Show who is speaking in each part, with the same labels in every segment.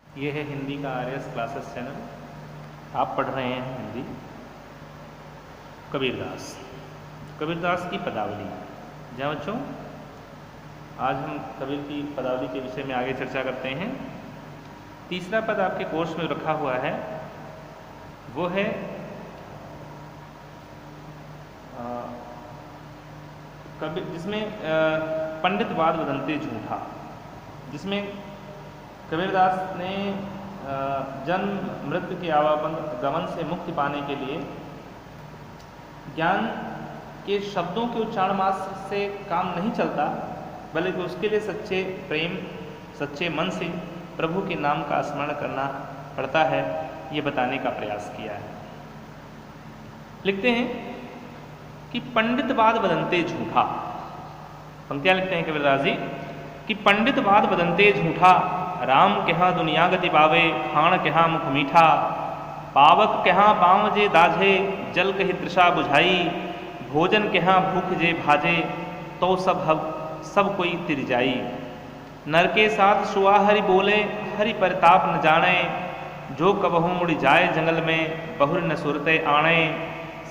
Speaker 1: ये है हिंदी का आर्यस क्लासेस चैनल। आप पढ़ रहे हैं हिंदी कबीरदास की पदावली। जहाँ बच्चों आज हम कबीर की पदावली के विषय में आगे चर्चा करते हैं। तीसरा पद आपके कोर्स में रखा हुआ है, वो है कबीर, जिसमें पंडित वाद वदंते झूठा, जिसमें कबीरदास ने जन्म मृत्यु के आवागमन से मुक्ति पाने के लिए ज्ञान के शब्दों के उच्चारण मात्र से काम नहीं चलता, बल्कि उसके लिए सच्चे प्रेम सच्चे मन से प्रभु के नाम का स्मरण करना पड़ता है, ये बताने का प्रयास किया है। लिखते हैं कि पंडितवाद वदंते झूठा, पंक्तियां लिखते हैं कबीरदास जी कि पंडितवाद वदंते झूठा, राम केहाँ दुनिया गति पावे, खाण केहाँ मुख मीठा, पावक केहाँ पाँव जे दाझे, जल कही तृषा बुझाई, भोजन केहाँ भूख जे भाजे, तो सब कोई तिर जाई, नर के साथ सुआ हरि बोले, हरि परिताप न जाने, जो कबहू मुड़ जाए जंगल में, बहुर न सुरते आणे,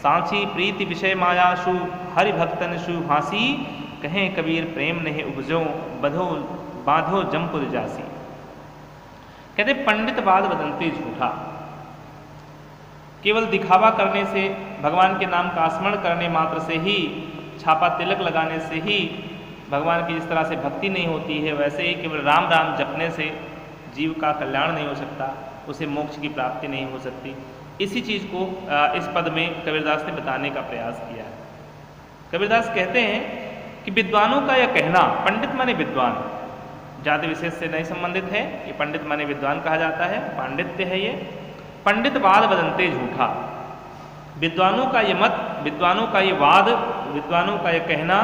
Speaker 1: सांची प्रीति विषय मायाशु, हरि भक्तन शु हासी, कहें कबीर प्रेम नहीं उपजो, बांधो जमपुर जासी। कहते पंडितवाद वदंते झूठा, केवल दिखावा करने से, भगवान के नाम का स्मरण करने मात्र से ही, छापा तिलक लगाने से ही भगवान की जिस तरह से भक्ति नहीं होती है, वैसे ही केवल राम राम जपने से जीव का कल्याण नहीं हो सकता, उसे मोक्ष की प्राप्ति नहीं हो सकती। इसी चीज़ को इस पद में कबीरदास ने बताने का प्रयास किया है। कबीरदास कहते हैं कि विद्वानों का यह कहना, पंडित माने विद्वान, जाति विशेष से नहीं संबंधित है, ये पंडित माने विद्वान कहा जाता है, पांडित्य है ये। पंडितवाद वदंते झूठा, विद्वानों का ये मत, विद्वानों का ये वाद, विद्वानों का ये कहना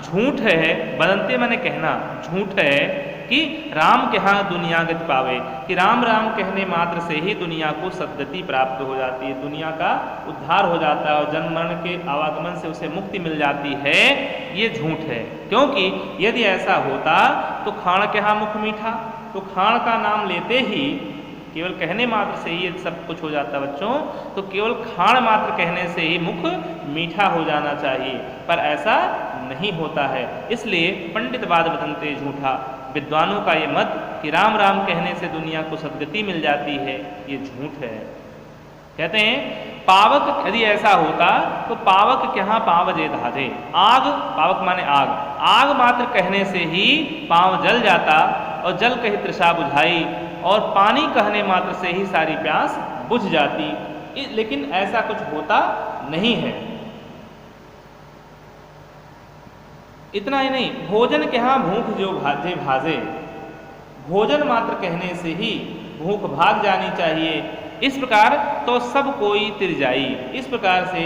Speaker 1: झूठ है। वदंते माने कहना, झूठ है कि राम के यहाँ दुनिया गति पावे, कि राम राम कहने मात्र से ही दुनिया को सद्गति प्राप्त हो जाती है, दुनिया का उद्धार हो जाता है और जन्म मरण के आवागमन से उसे मुक्ति मिल जाती है, ये झूठ है। क्योंकि यदि ऐसा होता तो खाण के यहाँ मुख मीठा, तो खाण का नाम लेते ही, केवल कहने मात्र से ही ये सब कुछ हो जाता बच्चों, तो केवल खाण मात्र कहने से ही मुख मीठा हो जाना चाहिए, पर ऐसा नहीं होता है। इसलिए पंडितवाद वदंते झूठा, विद्वानों का ये मत कि राम राम कहने से दुनिया को सद्गति मिल जाती है, ये झूठ है। कहते हैं पावक, यदि ऐसा होता तो पावक क्या पाँव जे धाजे, आग, पावक माने आग, आग मात्र कहने से ही पाँव जल जाता, और जल कही तृषा बुझाई, और पानी कहने मात्र से ही सारी प्यास बुझ जाती। लेकिन ऐसा कुछ होता नहीं है। इतना ही नहीं, भोजन के यहाँ भूख जो भाजे, भोजन मात्र कहने से ही भूख भाग जानी चाहिए। इस प्रकार तो सब कोई तिर जाई, इस प्रकार से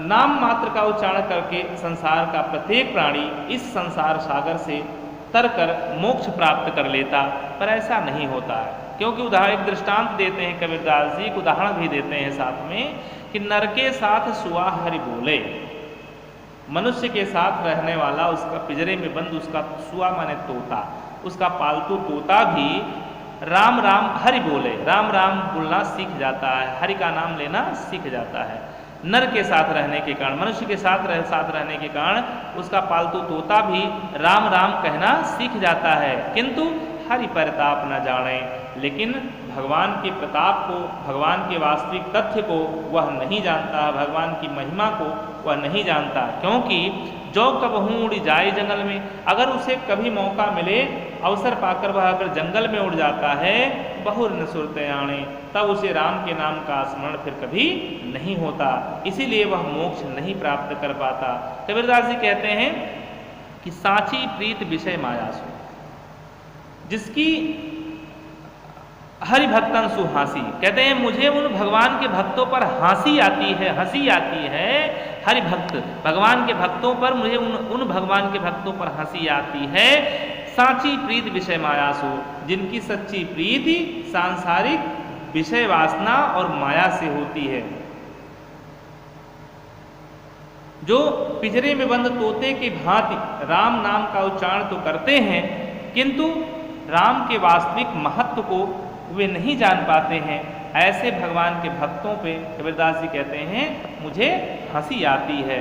Speaker 1: नाम मात्र का उच्चारण करके संसार का प्रत्येक प्राणी इस संसार सागर से तर कर मोक्ष प्राप्त कर लेता, पर ऐसा नहीं होता है। क्योंकि एक दृष्टांत देते हैं कबीरदास जी, एक उदाहरण भी देते हैं साथ में कि नर के साथ सुआ हरि बोले, मनुष्य के साथ रहने वाला, उसका पिंजरे में बंद उसका सुआ माने तोता, उसका पालतू तोता भी राम राम हरि बोले, राम राम बोलना सीख जाता है, हरि का नाम लेना सीख जाता है। नर के साथ रहने के कारण, मनुष्य के साथ रहने के कारण उसका पालतू तोता भी राम राम कहना सीख जाता है, किंतु हरि परिताप न जाने, लेकिन भगवान के प्रताप को, भगवान के वास्तविक तथ्य को वह नहीं जानता, भगवान की महिमा को वह नहीं जानता। क्योंकि जो कबहू उड़ जाए जंगल में, अगर उसे कभी मौका मिले, अवसर पाकर वह अगर जंगल में उड़ जाता है, बहुर न सुरते आणे, तब उसे राम के नाम का स्मरण फिर कभी नहीं होता, इसीलिए वह मोक्ष नहीं प्राप्त कर पाता। कबीरदास जी कहते हैं कि साची प्रीत विषय मायासु, जिसकी हरि भक्तन सुहासी, कहते हैं मुझे उन भगवान के भक्तों पर हंसी आती है, हंसी आती है, हरि भक्त भगवान के भक्तों पर, मुझे उन भगवान के भक्तों पर हंसी आती है। साची प्रीत विषय मायासु, जिनकी सच्ची प्रीति सांसारिक विषय वासना और माया से होती है, जो पिंजरे में बंद तोते की भांति राम नाम का उच्चारण तो करते हैं, किंतु राम के वास्तविक महत्व को वे नहीं जान पाते हैं, ऐसे भगवान के भक्तों पे कबीरदास जी कहते हैं मुझे हंसी आती है,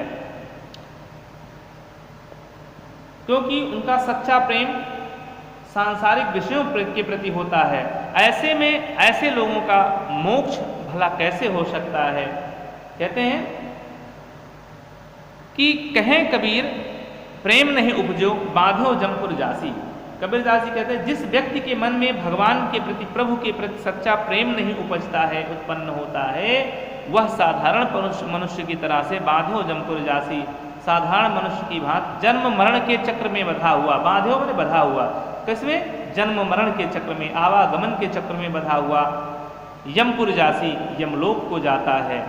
Speaker 1: क्योंकि उनका सच्चा प्रेम सांसारिक विषयों के प्रति होता है। ऐसे में ऐसे लोगों का मोक्ष भला कैसे हो सकता है। कहते हैं कि कहें कबीर प्रेम नहीं उपजो बांधो जमपुर जासी। कबीरदास जी कहते हैं जिस व्यक्ति के मन में भगवान के प्रति, प्रभु के प्रति सच्चा प्रेम नहीं उपजता है, उत्पन्न होता है, वह साधारण मनुष्य की तरह से बांधो जमपुर जासी, साधारण मनुष्य की भांति जन्म मरण के चक्र में बधा हुआ, बांधो मैंने बधा हुआ, किसमें, जन्म मरण के चक्र में, आवागमन के चक्र में बधा हुआ, यमपुर जासी, यमलोक को जाता है,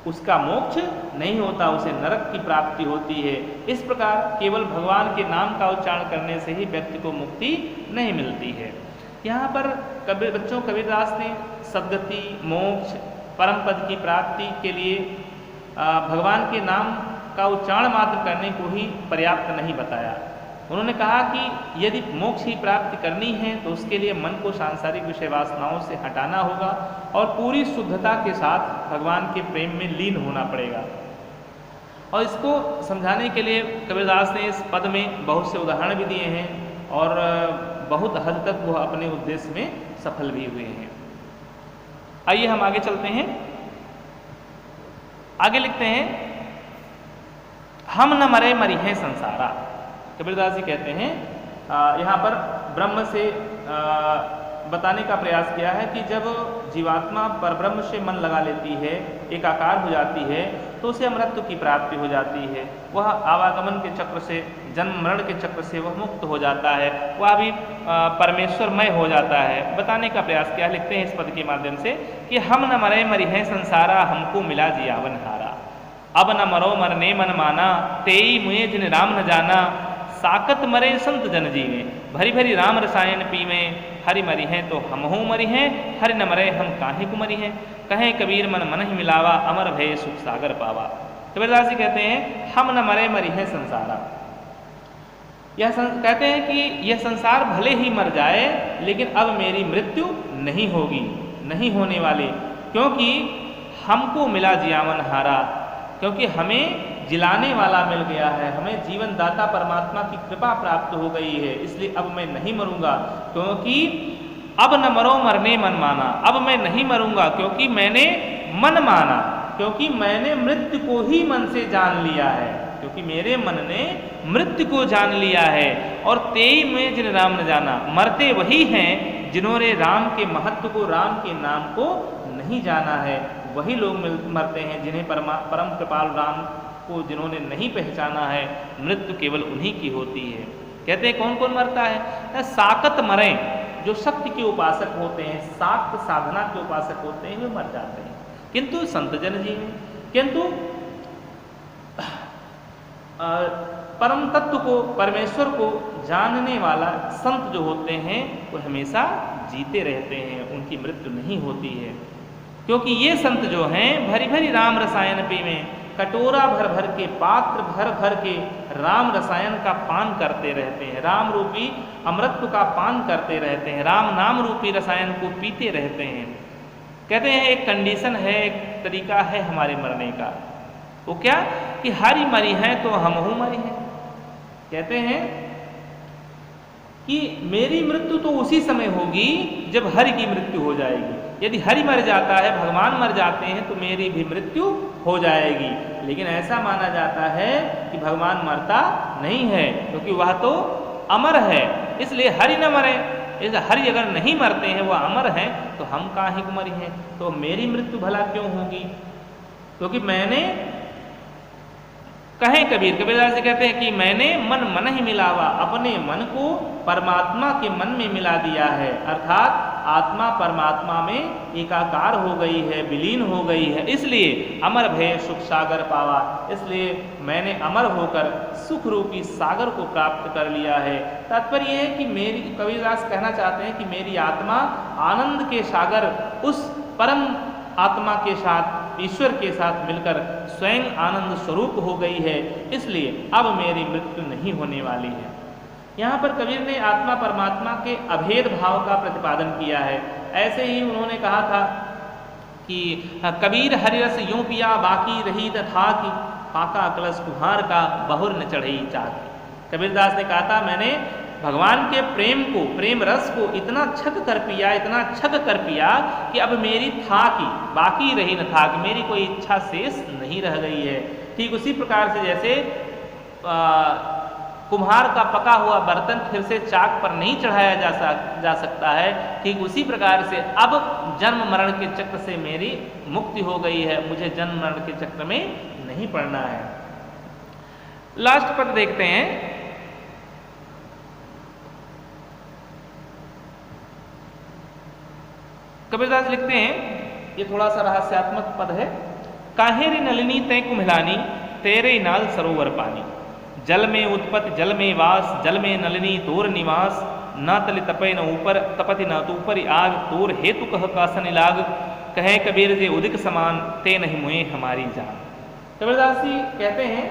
Speaker 1: उसका मोक्ष नहीं होता, उसे नरक की प्राप्ति होती है। इस प्रकार केवल भगवान के नाम का उच्चारण करने से ही व्यक्ति को मुक्ति नहीं मिलती है। यहाँ पर बच्चों कबीरदास ने सद्गति, मोक्ष, परम पद की प्राप्ति के लिए भगवान के नाम का उच्चारण मात्र करने को ही पर्याप्त नहीं बताया। उन्होंने कहा कि यदि मोक्ष की प्राप्ति करनी है तो उसके लिए मन को सांसारिक विषय वासनाओं से हटाना होगा और पूरी शुद्धता के साथ भगवान के प्रेम में लीन होना पड़ेगा। और इसको समझाने के लिए कबीरदास ने इस पद में बहुत से उदाहरण भी दिए हैं और बहुत हद तक वह अपने उद्देश्य में सफल भी हुए हैं। आइए हम आगे चलते हैं। आगे लिखते हैं हम न मरे मरी हैं संसारा। कबीरदास जी कहते हैं यहाँ पर ब्रह्म से बताने का प्रयास किया है कि जब जीवात्मा परब्रह्म से मन लगा लेती है, एकाकार हो जाती है, तो उसे अमृत की प्राप्ति हो जाती है। वह आवागमन के चक्र से, जन्म मरण के चक्र से वह मुक्त हो जाता है, वह भी परमेश्वरमय हो जाता है। बताने का प्रयास किया, लिखते हैं इस पद के माध्यम से कि हम न मरे मरी हैं संसारा, हमको मिला जियावन हारा। अब न मरो मरने मन माना, तेई मुए जिन राम न जाना, साकत मरे संत जन जीवे, भरी भरी राम रसायन पीवे, हरि मरी हैं तो हमहू मरी हैं, हरि न मरे हम काहे को मरी हैं, कहें कबीर मन मन ही मिलावा, अमर भय सुख सागर पावा। कबीरदास जी कहते हैं हम न मरे मरी हैं संसारा। कहते हैं कि यह संसार भले ही मर जाए लेकिन अब मेरी मृत्यु नहीं होगी, नहीं होने वाली, क्योंकि हमको मिला जियावन हारा, क्योंकि हमें जिलाने वाला मिल गया है, हमें जीवन दाता परमात्मा की कृपा प्राप्त हो गई है, इसलिए अब मैं नहीं मरूंगा, क्योंकि अब न मरो मरने मन माना। अब मैं नहीं मरूंगा क्योंकि मैंने मन माना, क्योंकि मैंने मृत्यु को ही मन से जान लिया है, क्योंकि मेरे मन ने मृत्यु को जान लिया है। और तेई में जिन राम न जाना, मरते वही हैं जिन्होंने राम के महत्व को, राम के नाम को नहीं जाना है। वही लोग मरते हैं जिन्हें परम कृपाल राम को जिन्होंने नहीं पहचाना है। मृत्यु केवल उन्हीं की होती है। कहते हैं कौन कौन मरता है, साकत मरे, जो शक्ति के उपासक होते हैं, साक्त साधना के उपासक होते हैं, वे मर जाते हैं, किंतु संत जन जीवे, किंतु परम तत्व को, परमेश्वर को जानने वाला संत जो होते हैं वो हमेशा जीते रहते हैं, उनकी मृत्यु नहीं होती है। क्योंकि ये संत जो हैं भरी भरी राम रसायन पीवे, कटोरा भर भर के, पात्र भर भर के राम रसायन का पान करते रहते हैं, राम रूपी अमृत का पान करते रहते हैं, राम नाम रूपी रसायन को पीते रहते हैं। कहते हैं एक कंडीशन है, एक तरीका है हमारे मरने का, वो क्या कि हरि मरी हैं तो हमहू मरी हैं। कहते हैं कि मेरी मृत्यु तो उसी समय होगी जब हरि की मृत्यु हो जाएगी। यदि हरि मर जाता है, भगवान मर जाते हैं तो मेरी भी मृत्यु हो जाएगी। लेकिन ऐसा माना जाता है कि भगवान मरता नहीं है, क्योंकि वह तो अमर है, इसलिए हरि न मरे। इसलिए हरि अगर नहीं मरते हैं, वह अमर हैं, तो हम काहे को मरी हैं, तो मेरी मृत्यु भला क्यों होगी, क्योंकि मैंने, कहें कबीर, कबीरदास जी कहते हैं कि मैंने मन मन ही मिलावा, अपने मन को परमात्मा के मन में मिला दिया है, अर्थात आत्मा परमात्मा में एकाकार हो गई है, विलीन हो गई है, इसलिए अमर भय सुख सागर पावा, इसलिए मैंने अमर होकर सुख रूपी सागर को प्राप्त कर लिया है। तात्पर्य यह है कि मेरी, कबीरदास कहना चाहते हैं कि मेरी आत्मा आनंद के सागर, उस परम आत्मा के साथ, ईश्वर के साथ मिलकर स्वयं आनंद स्वरूप हो गई है, इसलिए अब मेरी मृत्यु नहीं होने वाली है। यहाँ पर कबीर ने आत्मा परमात्मा के अभेद भाव का प्रतिपादन किया है। ऐसे ही उन्होंने कहा था कि कबीर हरिरस यूं पिया बाकी रही था कि पाका कलश कुम्हार का बहुर न चढ़ई चाक। कबीरदास ने कहा था मैंने भगवान के प्रेम को, प्रेम रस को इतना छक कर पिया, इतना छक कर पिया कि अब मेरी था कि बाकी रही न था कि मेरी कोई इच्छा शेष नहीं रह गई है। ठीक उसी प्रकार से जैसे कुम्हार का पका हुआ बर्तन फिर से चाक पर नहीं चढ़ाया जा सकता है, ठीक उसी प्रकार से अब जन्म मरण के चक्र से मेरी मुक्ति हो गई है, मुझे जन्म मरण के चक्र में नहीं पड़ना है। लास्ट पद देखते हैं। कबीरदास लिखते हैं, ये थोड़ा सा रहस्यात्मक पद है। काहेरी नलिनी तय कुम्हिलानी तेरे नाल सरोवर पानी, जल में उत्पत्ति जल में वास, जल में नलिनी तोर निवास, न तलि तपय न ऊपर तपति न तूपर आग, तोर हेतु कह कासन लाग, कहे कबीर जे उदिक समान ते नहीं मुए हमारी जान। कबीरदास जी कहते हैं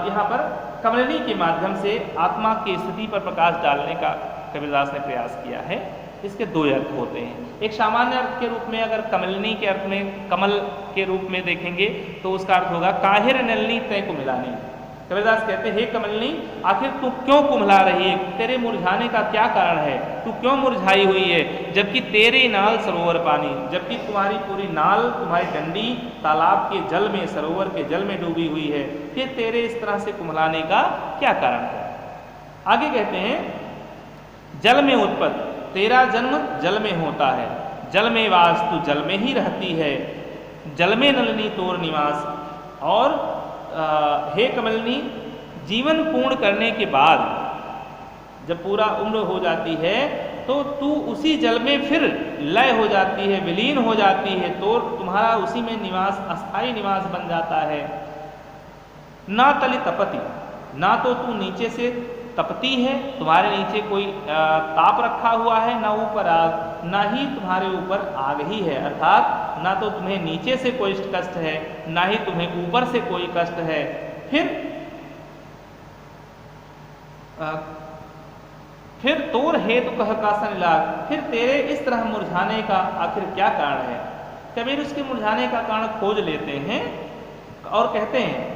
Speaker 1: यहाँ पर कमलिनी के माध्यम से आत्मा की स्थिति पर प्रकाश डालने का कबीरदास ने प्रयास किया है। इसके दो अर्थ होते हैं। एक सामान्य अर्थ के रूप में अगर कमलिनी के अर्थ में कमल के रूप में देखेंगे तो उसका अर्थ होगा काहिर नलिनी तय कुम्हिलानी। कबीरदास कहते हैं हे कमलिनी, आखिर तू क्यों कुम्हला रही है, तेरे मुरझाने का क्या कारण है, तू क्यों मुरझाई हुई है, जबकि तेरे नाल सरोवर पानी, जबकि तुम्हारी पूरी नाल, तुम्हारी डंडी तालाब के जल में, सरोवर के जल में डूबी हुई है, फिर तेरे इस तरह से कुम्हलाने का क्या कारण है। आगे कहते हैं जल में उत्पत्ति, तेरा जन्म जल में होता है, जल में वास, तू जल में ही रहती है, जल में नलिनी तोर निवास। और हे कमलिनी, जीवन पूर्ण करने के बाद जब पूरा उम्र हो जाती है तो तू उसी जल में फिर लय हो जाती है, विलीन हो जाती है, तो तुम्हारा उसी में निवास, अस्थायी निवास बन जाता है। ना तलि तपति, ना तो तू नीचे से तपती है, तुम्हारे नीचे कोई ताप रखा हुआ है, ना ऊपर आग, ना ही तुम्हारे ऊपर आग ही है, अर्थात ना तो तुम्हें नीचे से कोई कष्ट है, ना ही तुम्हें ऊपर से कोई कष्ट है। फिर तोर हेतु कह कासन लाग, फिर तेरे इस तरह मुरझाने का आखिर क्या कारण है। कबीर उसके मुरझाने का कारण खोज लेते हैं और कहते हैं,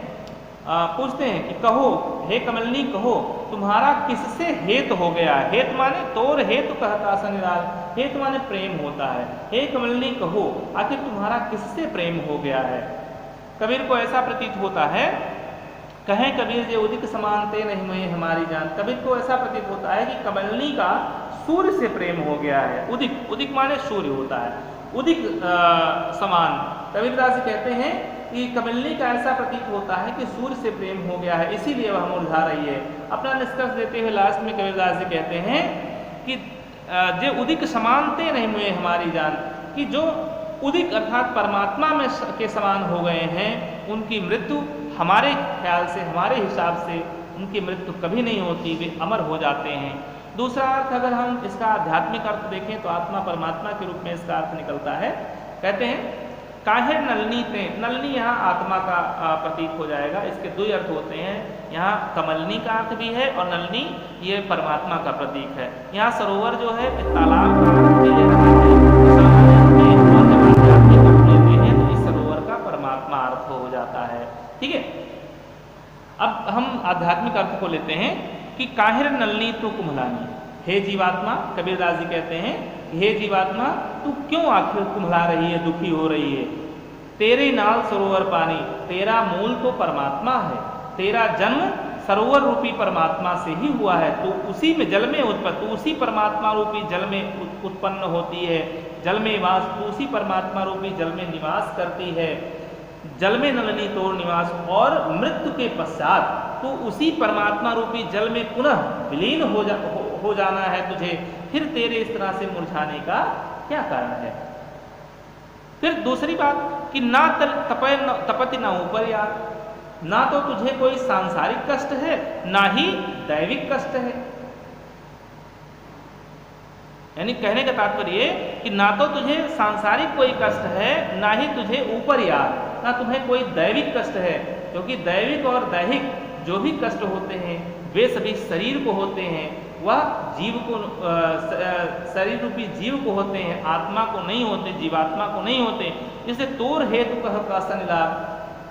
Speaker 1: पूछते हैं कि कहो हे कमलिनी, कहो तुम्हारा किससे हेत हो गया। हेत माने तोर हेतु कहता सनिराल, हेत माने प्रेम होता है। हे कमलिनी कहो आखिर तुम्हारा किससे प्रेम हो गया है। कबीर को ऐसा प्रतीत होता है, कहें कबीर जे उदिक समानते नहीं मुए हमारी जान। कबीर को ऐसा प्रतीत होता है कि कमलिनी का सूर्य से प्रेम हो गया है। उदिक, उदिक माने सूर्य होता है, उदिक समान। कबीरदास कहते हैं कि कमलिनी का ऐसा प्रतीत होता है कि सूर्य से प्रेम हो गया है, इसीलिए वह मुरझा रही है। अपना निष्कर्ष देते हुए लास्ट में कबीरदास जी कहते हैं कि जे उदिक समानते नहीं मुए हमारी जान, कि जो उदिक अर्थात परमात्मा में के समान हो गए हैं, उनकी मृत्यु हमारे ख्याल से, हमारे हिसाब से उनकी मृत्यु कभी नहीं होती, वे अमर हो जाते हैं। दूसरा अर्थ अगर हम इसका आध्यात्मिक अर्थ देखें तो आत्मा परमात्मा के रूप में इसका अर्थ निकलता है। कहते हैं काहे नलिनी ते, नलिनी यहाँ आत्मा का प्रतीक हो जाएगा। इसके दो अर्थ होते हैं, यहाँ कमलिनी का अर्थ भी है और नलिनी ये परमात्मा का प्रतीक है। यहाँ सरोवर जो है तालाब का अर्थ भी ले रहा है, और जब आध्यात्मिक अर्थ लेते हैं तो इस सरोवर का परमात्मा अर्थ हो जाता है। ठीक है, अब हम आध्यात्मिक अर्थ को लेते हैं कि काहिर नलिनी तू कुम्हलानी। हे जीवात्मा, कबीरदास जी कहते हैं हे जीवात्मा तू क्यों आखिर कुम्हला रही है, दुखी हो रही है। तेरे नाल सरोवर पानी, तेरा मूल तो परमात्मा है, तेरा जन्म सरोवर रूपी परमात्मा से ही हुआ है, तो उसी में जल में उत्पत्ति, उसी परमात्मा रूपी जल में उत्पन्न होती है, जल में वास, तो उसी परमात्मा रूपी जल में निवास करती है, जल में नलिनी तोर निवास, और मृत्यु के पश्चात तो उसी परमात्मा रूपी जल में पुनः विलीन हो जाना है तुझे। फिर तेरे इस तरह से मुरझाने का क्या कारण है। फिर दूसरी बात कि ना तपति ना ऊपर या, ना तो तुझे कोई सांसारिक कष्ट है, ना ही दैविक कष्ट है। यानी कहने का तात्पर्य कि ना तो तुझे सांसारिक कोई कष्ट है, ना ही तुझे ऊपर या, ना तुम्हें कोई दैविक कष्ट है, क्योंकि दैविक और दैहिक जो भी कष्ट होते हैं वे सभी शरीर को होते हैं, वह जीव को शरीर रूपी जीव को होते हैं, आत्मा को नहीं होते, जीवात्मा को नहीं होते। इसे तोर हेतु कह कासन लाभ,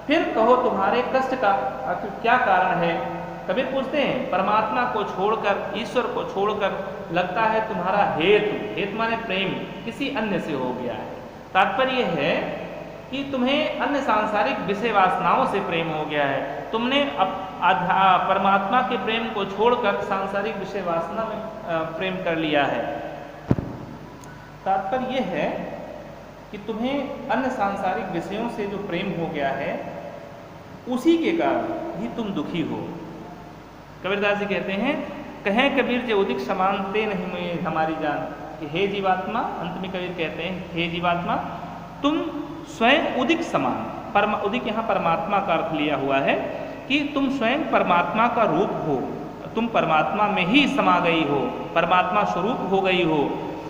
Speaker 1: फिर कहो तुम्हारे कष्ट का आखिर क्या कारण है। कबीर पूछते हैं परमात्मा को छोड़कर, ईश्वर को छोड़कर लगता है तुम्हारा हेतु, हेतु माने प्रेम किसी अन्य से हो गया है। तात्पर्य है कि तुम्हें अन्य सांसारिक विषय वासनाओं से प्रेम हो गया है, तुमने परमात्मा के प्रेम को छोड़कर सांसारिक विषय वासना में प्रेम कर लिया है। तात्पर्य यह है कि तुम्हें अन्य सांसारिक विषयों से जो प्रेम हो गया है उसी के कारण ही तुम दुखी हो। कबीरदास जी कहते हैं कहें कबीर जे उदिक समानते नहीं मुझे हमारी जान, कि हे जीवात्मा, अंत में कबीर कहते हैं हे जीवात्मा तुम स्वयं उदिक समान, उदिक यहाँ परमात्मा का अर्थ लिया हुआ है कि तुम स्वयं परमात्मा का रूप हो, तुम परमात्मा में ही समा गई हो, परमात्मा स्वरूप हो गई हो।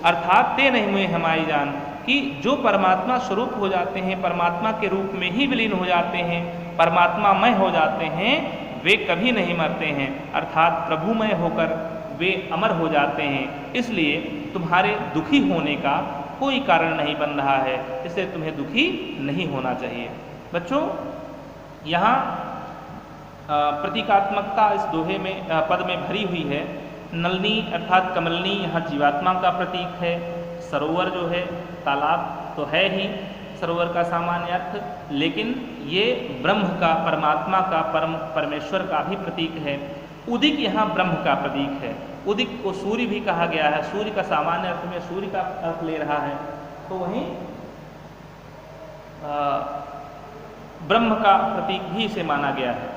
Speaker 1: अर्थात ते नहीं मुझे हमारी जान, कि जो परमात्मा स्वरूप हो जाते हैं, परमात्मा के रूप में ही विलीन हो जाते हैं, परमात्मामय हो जाते हैं, वे कभी नहीं मरते हैं, अर्थात प्रभुमय होकर वे अमर हो जाते हैं। इसलिए तुम्हारे दुखी होने का कोई कारण नहीं बन रहा है, इसलिए तुम्हें दुखी नहीं होना चाहिए। बच्चों यहाँ प्रतीकात्मकता इस दोहे में पद में भरी हुई है। नलनी अर्थात कमलनी यहाँ जीवात्मा का प्रतीक है। सरोवर जो है तालाब तो है ही सरोवर का सामान्य अर्थ, लेकिन ये ब्रह्म का, परमात्मा का, परमेश्वर का भी प्रतीक है। उदिक यहाँ ब्रह्म का प्रतीक है। उदिक को सूर्य भी कहा गया है, सूर्य का सामान्य अर्थ में सूर्य का अर्थ ले रहा है, तो वहीं ब्रह्म का प्रतीक भी इसे माना गया है।